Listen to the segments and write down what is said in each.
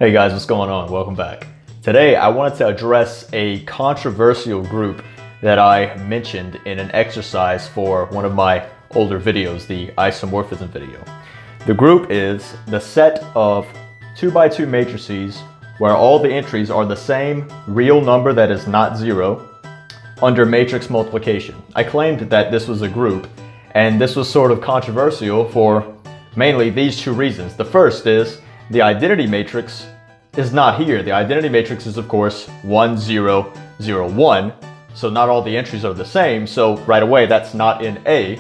Hey guys, what's going on? Welcome back. Today I wanted to address a controversial group that I mentioned in an exercise for one of my older videos, the isomorphism video. The group is the set of 2x2 matrices where all the entries are the same real number that is not zero under matrix multiplication. I claimed that this was a group, and this was sort of controversial for mainly these two reasons. The first is the identity matrix is not here. The identity matrix is, of course, 1, 0, 0, 1. So not all the entries are the same. So right away, that's not in A.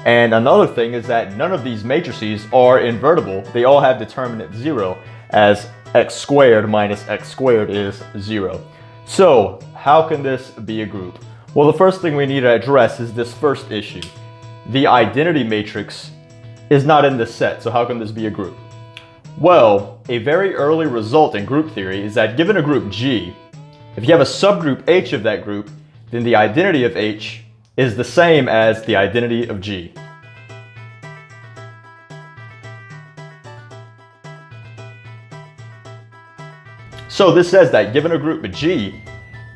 And another thing is that none of these matrices are invertible. They all have determinant 0, as x squared minus x squared is 0. So how can this be a group? Well, the first thing we need to address is this first issue. The identity matrix is not in this set. So how can this be a group? Well, a very early result in group theory is that given a group G, if you have a subgroup H of that group, then the identity of H is the same as the identity of G. So this says that given a group G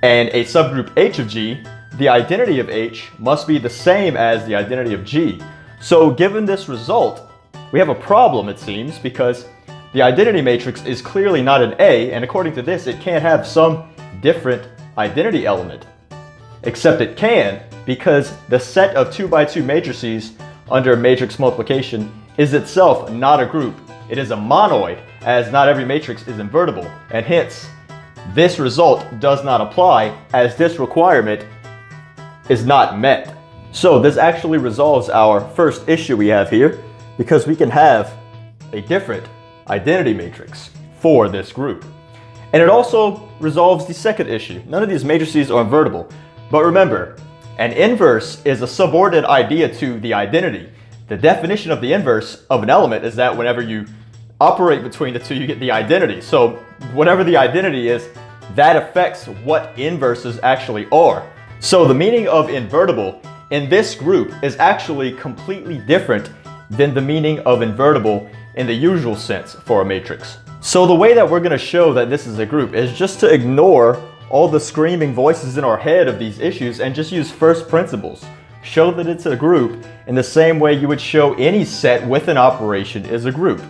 and a subgroup H of G, the identity of H must be the same as the identity of G. So given this result, we have a problem, it seems, because the identity matrix is clearly not an A, and according to this, it can't have some different identity element. Except it can, because the set of 2x2 matrices under matrix multiplication is itself not a group. It is a monoid, as not every matrix is invertible, and hence, this result does not apply, as this requirement is not met. So this actually resolves our first issue we have here, because we can have a different identity matrix for this group. And it also resolves the second issue. None of these matrices are invertible. But remember, an inverse is a subordinate idea to the identity. The definition of the inverse of an element is that whenever you operate between the two, you get the identity. So whatever the identity is, that affects what inverses actually are. So the meaning of invertible in this group is actually completely different than the meaning of invertible in the usual sense for a matrix. So the way that we're going to show that this is a group is just to ignore all the screaming voices in our head of these issues and just use first principles. Show that it's a group in the same way you would show any set with an operation is a group.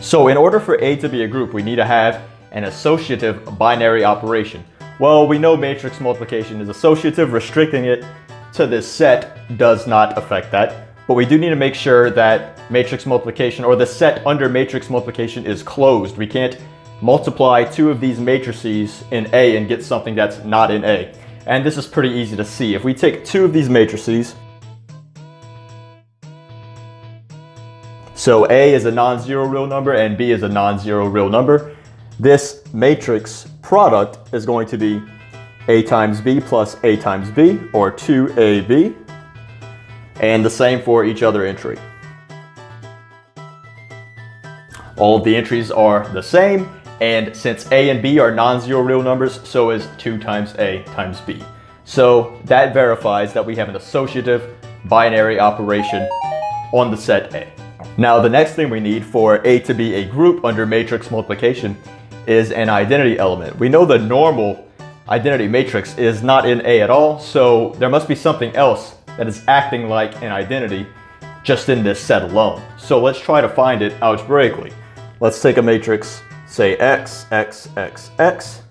So in order for A to be a group, we need to have an associative binary operation. Well, we know matrix multiplication is associative. Restricting it to this set does not affect that. But we do need to make sure that matrix multiplication, or the set under matrix multiplication, is closed. We can't multiply two of these matrices in A and get something that's not in A. And this is pretty easy to see. If we take two of these matrices, so A is a non-zero real number and B is a non-zero real number, this matrix product is going to be A times B plus A times B, or 2AB. And the same for each other entry. All of the entries are the same, and since A and B are non-zero real numbers, so is 2 times A times B. So that verifies that we have an associative binary operation on the set A. Now the next thing we need for A to be a group under matrix multiplication is an identity element. We know the normal identity matrix is not in A at all, so there must be something else that is acting like an identity just in this set alone. So let's try to find it algebraically. Let's take a matrix, say x, x, x, x,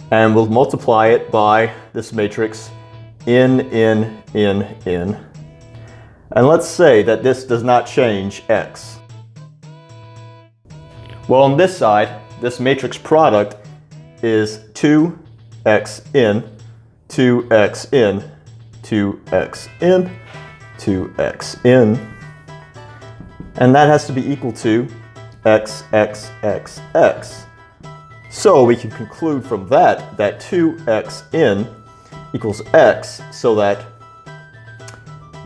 and we'll multiply it by this matrix n, n, n, n. And let's say that this does not change x. Well, on this side, this matrix product is 2xn, 2xn, 2xn, 2xn, and that has to be equal to x, x, x, x. So we can conclude from that that 2xn equals x, so that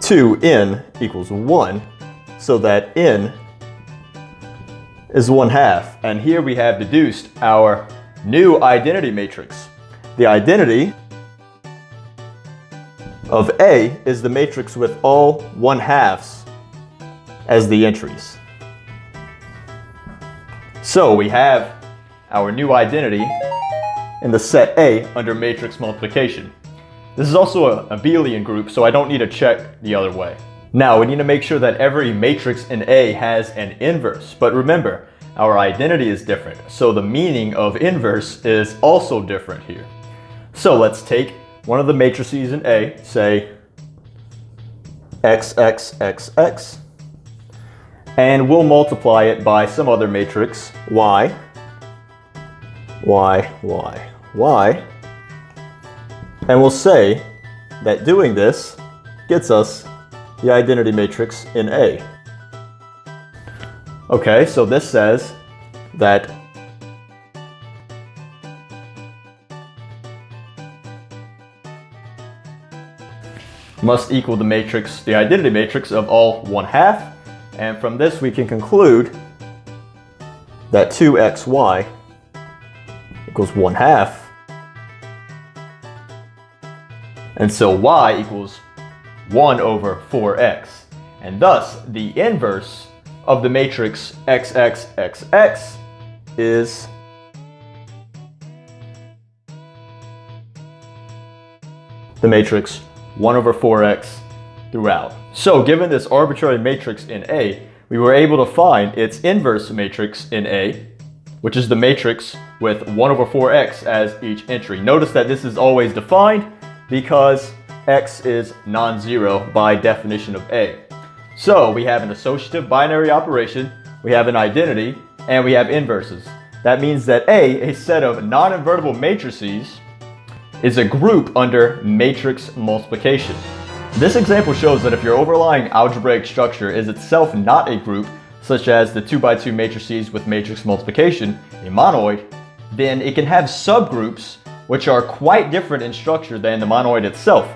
2n equals 1, so that n is 1/2. And here we have deduced our new identity matrix. The identity of A is the matrix with all 1/2 as the entries. So we have our new identity in the set A under matrix multiplication. This is also a abelian group, so I don't need to check the other way. Now, we need to make sure that every matrix in A has an inverse, but remember, our identity is different, so the meaning of inverse is also different here. So let's take one of the matrices in A, say XXXX, and we'll multiply it by some other matrix, Y, Y, Y, Y, and we'll say that doing this gets us the identity matrix in A. Okay, so this says that must equal the matrix, the identity matrix of all 1/2, and from this we can conclude that 2xy equals 1/2, and so y equals 1 over 4x, and thus the inverse of the matrix XXXX is the matrix 1 over 4x throughout. So given this arbitrary matrix in A, we were able to find its inverse matrix in A, which is the matrix with 1 over 4x as each entry. Notice that this is always defined because x is non-zero by definition of A. So we have an associative binary operation, we have an identity, and we have inverses. That means that A set of non-invertible matrices, is a group under matrix multiplication. This example shows that if your overlying algebraic structure is itself not a group, such as the 2x2 matrices with matrix multiplication, a monoid, then it can have subgroups which are quite different in structure than the monoid itself.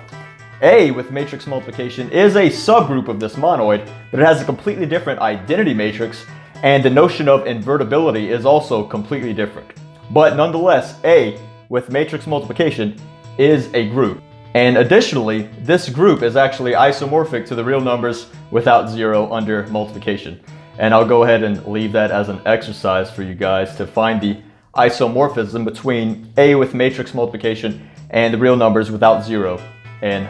A with matrix multiplication is a subgroup of this monoid, but it has a completely different identity matrix, and the notion of invertibility is also completely different. But nonetheless, A with matrix multiplication is a group. And additionally, this group is actually isomorphic to the real numbers without 0 under multiplication. And I'll go ahead and leave that as an exercise for you guys to find the isomorphism between A with matrix multiplication and the real numbers without 0 and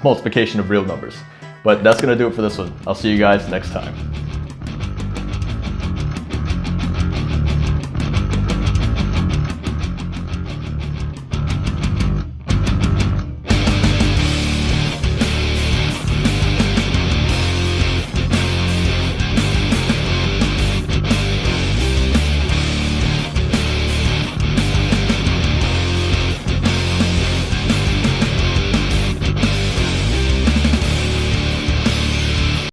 multiplication of real numbers. But that's going to do it for this one. I'll see you guys next time.